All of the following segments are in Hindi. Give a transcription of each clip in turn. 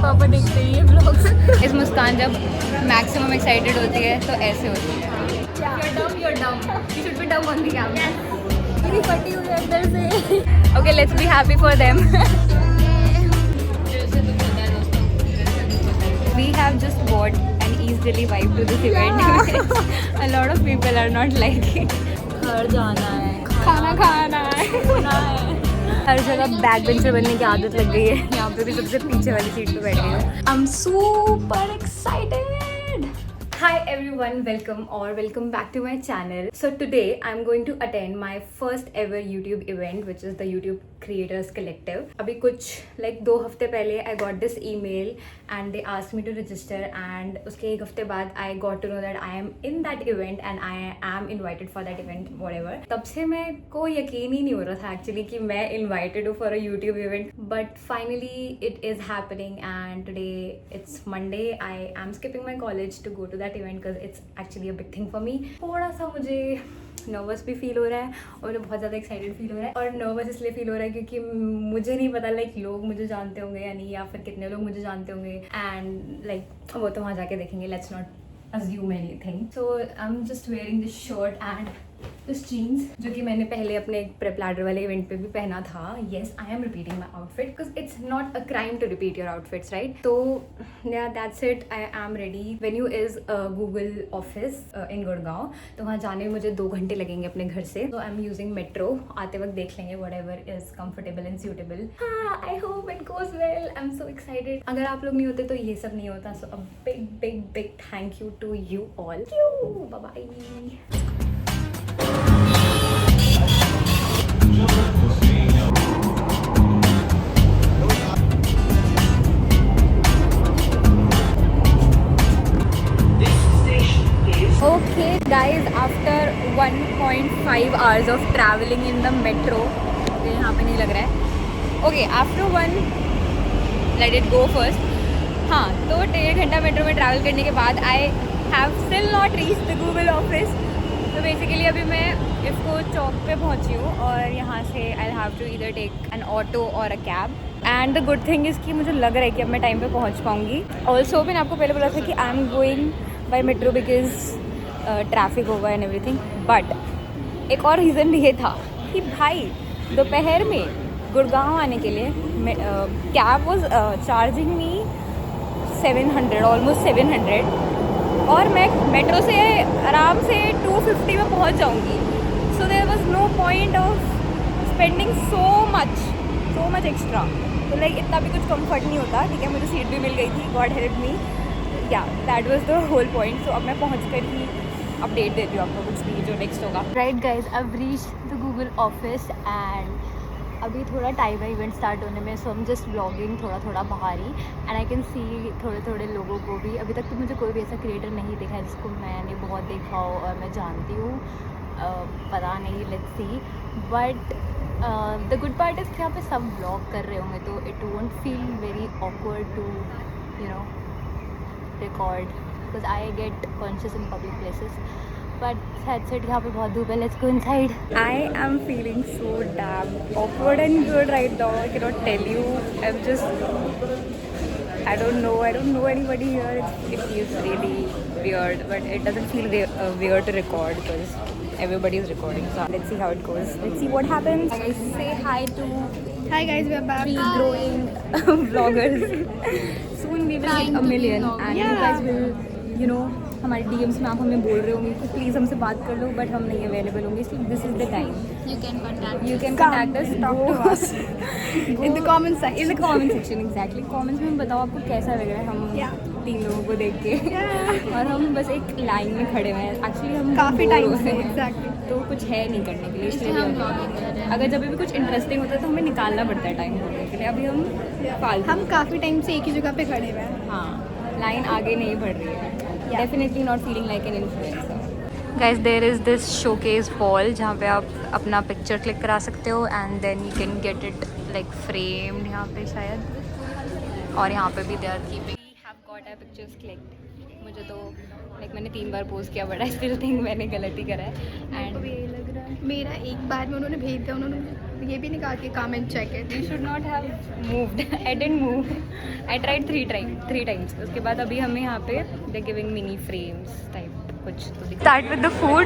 पापा देखते हैं ये व्लॉग्स। इस मुस्कान जब मैक्सिमम एक्साइटेड होती है तो ऐसे होती है। You're dumb. You should be dumb on the camera. मेरी फटी हुई है अंदर से। Okay, let's be happy for them. We have just bought an easily vibe to this event. A lot of people are not liking. घर जाना है, खाना खाना है। हर जगह बैक बेंचर बनने की आदत लग गई है। यहाँ पे भी सबसे पीछे वाली सीट पे बैठ गई हूँ। I'm super excited. Hi everyone, welcome back to my channel. So today I'm going to attend my first ever YouTube event, which is the YouTube Creators Collective. अभी कुछ like 2 हफ्ते पहले I got this email and they asked me to register, and उसके 1 हफ्ते बाद I got to know that I am in that event and I am invited for that event, whatever. तब से मैं को यकीन ही नहीं हो रहा था actually कि मैं invited हूँ for a YouTube event, but finally it is happening and today it's Monday. I am skipping my college to go to that event because it's actually a big thing for me. थोड़ा सा मुझे नर्वस भी फील हो रहा है और मुझे बहुत ज़्यादा एक्साइटेड फील हो रहा है। और नर्वस इसलिए फील हो रहा है क्योंकि मुझे नहीं पता लाइक लोग मुझे जानते होंगे या नहीं, या फिर कितने लोग मुझे जानते होंगे, एंड लाइक वो तो वहाँ जाके देखेंगे। Let's not assume anything. So I'm just wearing this shirt and this jeans जो कि मैंने पहले अपने प्रेप लैडर वाले इवेंट पे भी पहना था. Yes, I am repeating my outfit because it's not a crime to repeat your outfits, right? तो yeah, that's it. I am ready. Venue is Google office in Gurgaon. तो वहाँ जाने में मुझे 2 घंटे लगेंगे अपने घर से. So I'm using metro. आते वक्त देख लेंगे whatever is comfortable and suitable. I hope it goes well. I'm so excited. अगर आप लोग नहीं होते तो ये सब नहीं होता. So a big thank you to you all. Bye bye. Okay guys, after 1.5 hours of traveling in the metro, मुझे यहाँ पे नहीं लग रहा है. Okay, after 1, let it go first. हाँ, तो 1.5 घंटा मेट्रो में ट्रैवल करने के बाद I have still not reached the Google office. तो बेसिकली अभी मैं इसको चौक पे पहुंची हूँ और यहाँ से I'll have to either take an auto or a cab. And the good thing is कि मुझे लग रहा है कि अब मैं टाइम पे पहुँच पाऊँगी. Also मैंने आपको पहले बोला था कि I am going by metro because traffic होगा एंड एवरीथिंग. बट एक और रीज़न ये था कि भाई दोपहर में गुड़गांव आने के लिए cab was charging me 700, almost 700, और मैं मेट्रो से आराम से 250 में पहुंच जाऊंगी. So there was no point of spending so much extra. तो लाइक इतना भी कुछ कंफर्ट नहीं होता. ठीक है, मुझे सीट भी मिल गई थी, God help me. Yeah that was the whole point. So अब मैं पहुँच कर ही अपडेट देती हूँ आपको कुछ भी जो नेक्स्ट होगा. राइट गाइज, अब reach the Google office and अभी थोड़ा टाइम है इवेंट स्टार्ट होने में. सो हम जस्ट व्लॉगिंग थोड़ा बाहर ही, एंड आई कैन सी थोड़े लोगों को भी. अभी तक तो मुझे कोई भी ऐसा क्रिएटर नहीं देखा है जिसको मैंने बहुत देखा हो और मैं जानती हूँ. पता नहीं, let's see. But the good part is कि यहाँ पे सब व्लॉग कर रहे होंगे तो it won't feel very awkward to record because I get conscious in public places. But that's it. यहाँ पे बहुत धूप है. Let's go inside. I am feeling so damn awkward and good right now. I cannot tell you. I'm just, I don't know anybody here. It feels really weird, but it doesn't feel weird to record because everybody is recording. So let's see how it goes. Let's see what happens. I say hi to. Hi guys, we are back. 3 growing vloggers. Soon we will hit a million and you guys will, हमारे DMs में आप हमें बोल रहे होंगे कि प्लीज़ हमसे बात कर लो, बट हम नहीं अवेलेबल होंगे. इसलिए this is the time. You can contact us. Talk to us in the comment section. In the comment section, exactly. Comments में बताओ आपको कैसा लग रहा है हम 3 लोगों को देख के. और हम बस एक लाइन में खड़े हुए हैं. एक्चुअली हम काफ़ी टाइम से exactly. तो कुछ है नहीं करने के लिए, इसलिए अगर जब भी कुछ इंटरेस्टिंग होता है तो हमें निकालना पड़ता है टाइम करने के लिए. अभी हम काफ़ी टाइम से एक ही जगह पे खड़े हुए हैं. हाँ, लाइन आगे नहीं बढ़ रही है. Definitely not feeling like an influencer. Guys, there is this showcase wall जहाँ पे आप अपना पिक्चर क्लिक करा सकते हो and then you can get it like framed यहाँ पे शायद. और यहाँ पे भी they are keeping. We have got our pictures clicked. मुझे तो लाइक मैंने 3 बार पोस्ट किया बट आई स्टिल थिंक मैंने गलती करा है मेरे को भी एंड यही लग रहा है। मेरा एक बार में उन्होंने भेज दिया, उन्होंने मुझे ये भी नहीं कहा कि come and check it. You should not have moved I didn't move I tried 3 times उसके बाद अभी हमें यहाँ पे they giving mini frames type कुछ तो start with the food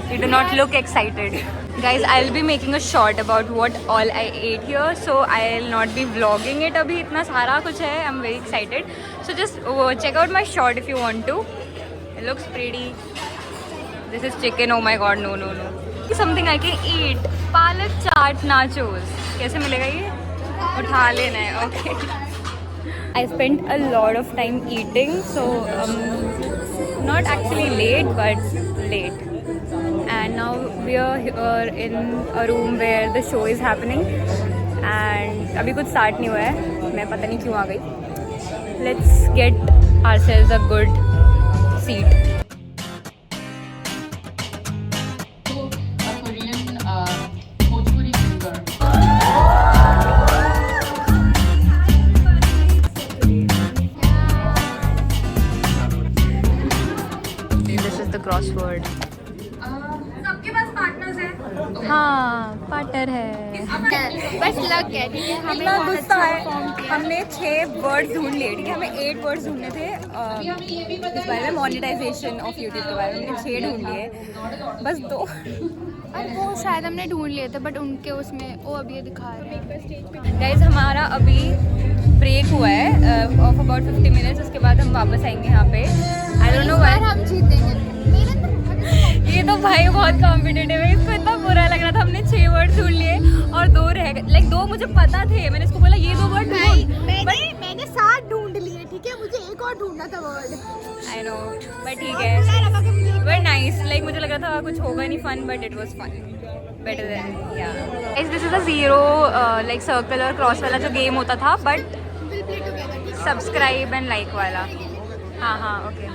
You do not look excited. Guys, I'll be making a short about what all I ate here. So I'll not be vlogging it अभी इतना सारा कुछ है. I'm very excited. So just check out my short if you want to. It looks pretty. This is chicken. Oh my god, no. Something I can eat. पालक चाट nachos. कैसे मिलेगा ये? उठा लेना है. Okay. I spent a lot of time eating. So not actually late but late. And now we are here in a room where the show is happening and अभी कुछ start नहीं हुआ है मैं पता नहीं क्यों आ गई. Let's get ourselves a good seat. A Korean Bhojpuri singer. This is the crossword. सबके पास पार्टनर्स हैं. हाँ पार्टनर है. बस लग गया, ठीक है। हमें इतना बहुत गुस्सा अच्छा है. perform किया। हमने 6 वर्ड ढूंढ लिए ठीक है. हमें 8 वर्ड ढूंढने थे इस बारे में मोनेटाइजेशन ऑफ यूट्यूब के बारे में. हमने 6 ढूंढ लिए बस 2. और वो शायद हमने ढूंढ लिए थे बट उनके उसमें वो अभी ये दिखा रहे हैं। गाइज हमारा अभी ब्रेक हुआ है ऑफ अबाउट 50 मिनट्स. उसके बाद हम वापस आएंगे यहाँ पे. आई डोंट नो व्हाई हम जीतेंगे। मेरा तो बहुत ये तो भाई बहुत कॉम्पिटिटिव है. इसको इतना बुरा लग रहा था. हमने 6 वर्ड ढूंढ लिए और 2 रह गए. लाइक 2 मुझे पता थे. मैंने इसको बोला ये 2 वर्ड नहीं, ढूंढ. मैंने 7 ढूंढ लिए, ठीक है। मुझे एक और ढूंढना था वर्ड। आई नो बट ठीक है. But nice. लाइक मुझे लग रहा था कुछ होगा नहीं fun but it was fun. Better than yeah. This is a 0 like circle और क्रॉस वाला जो गेम होता था बट सब्सक्राइब एंड लाइक वाला. हाँ okay.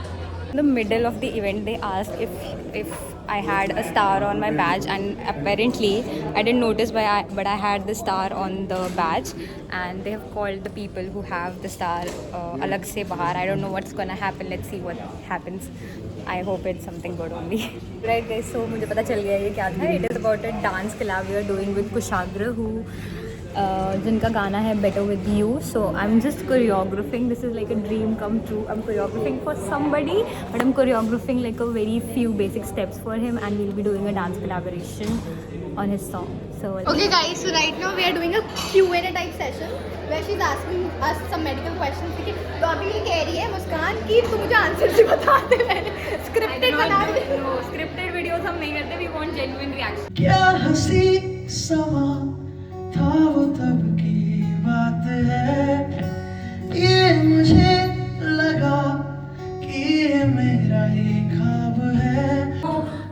In the middle of the event they asked if I had a star on my badge and apparently I didn't notice but I had the star on the badge and they have called the people who have the star alag se bahar. I don't know what's gonna happen. Let's see what happens. I hope it's something good only. Right guys, so मुझे पता चल गया ये क्या था. It is about a dance collab we are doing with Kushagra who जिनका गाना है Better With You. So I'm just choreographing. This is like a dream come true. I'm choreographing for somebody but I'm choreographing like a very few basic steps for him and we'll be doing a dance collaboration on his song. So Okay guys, so right now we are doing a Q&A type session where she's asking us some medical questions, ठीक है. तो अभी ये कह रही है मुस्कान कि तू मुझे आंसर से बता दे. स्क्रिप्टेड बना दे. scripted videos हम नहीं करते. We want genuine reaction. क्या हंसी समा था वो तब की बात है. ये मुझे लगा कि ये मेरा ही ख्वाब है.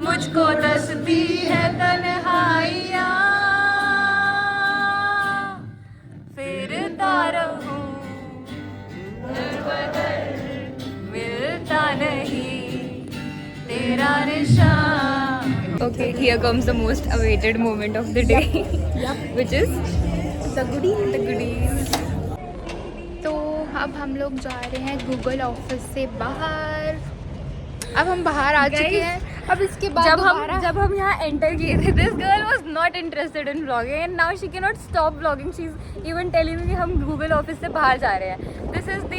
मुझको दसती है तन्हाइयाँ फिरता रहूं दर-बदर मिलता नहीं तेरा निशान. Okay, here comes the most awaited moment of the day, which is the goodies. तो अब हम लोग जा रहे हैं गूगल ऑफिस से बाहर. अब हम बाहर आ चुके Guys, हैं. अब इसके बाद जब हम यहाँ एंटर किए थे this girl was not interested in vlogging and now she can not stop vlogging. She is even telling me कि हम गूगल ऑफिस से बाहर जा रहे हैं. This is the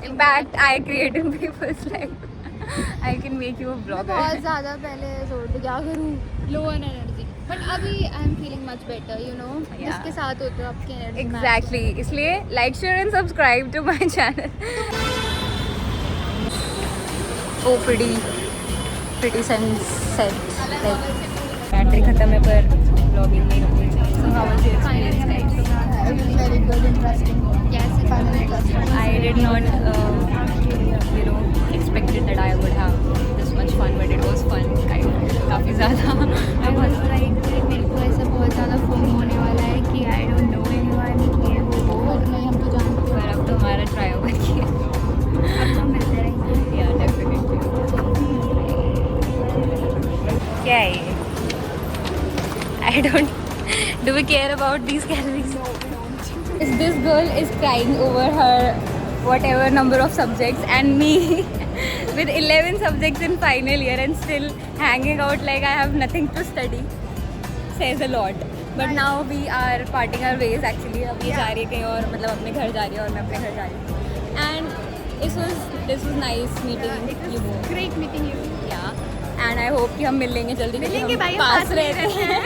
impact I create in people's life. I can make you अ बहुत ब्लॉगर. ज़्यादा पहले जोर पे क्या करूँ, लो एनर्जी. बट अभी I am feeling much better, you know. Yeah. जिसके साथ होते हो आपकी एनर्जी. एग्जैक्टली. इसलिए like share and subscribe to my channel. Oh pretty sunset. Battery खत्म है पर व्लॉगिंग नहीं रुकी. So how was your experience guys? Very good, interesting. Yes, finally interesting. I did not expected that I would have this much fun but it was fun काफ़ी ज़्यादा. I was like मेरे को ऐसा बहुत ज़्यादा फोन होने वाला है कि आई डोंट नो एनीवन, ये वो बट नहीं, हम तो जानते पर अब तो हमारा ट्राई ओवर किया. हैं. अब हम मिलते रहेंगे. Yeah, definitely. क्या है ये? I don't. Do we care about these calories? This girl is crying over her whatever number of subjects, and me with 11 subjects in final year and still hanging out like I have nothing to study says a lot. But now we are parting our ways actually. अब ये जा रही है कहीं और, मतलब अपने घर जा रही है और मैं अपने घर जा रही हूँ. And this was nice meeting you both. Great meeting you. Yeah. And I hope कि हम मिल लेंगे जल्दी. क्योंकि मिलेंगे हम भाई, पास साथ में रहते हैं.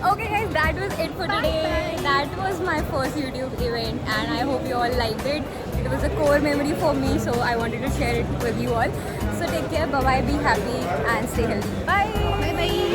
Okay guys, that was it for today. That was my first YouTube event and I hope you all liked it. It was a core memory for me, so I wanted to share it with you all. So take care, bye bye, be happy and stay healthy. Bye. Bye bye.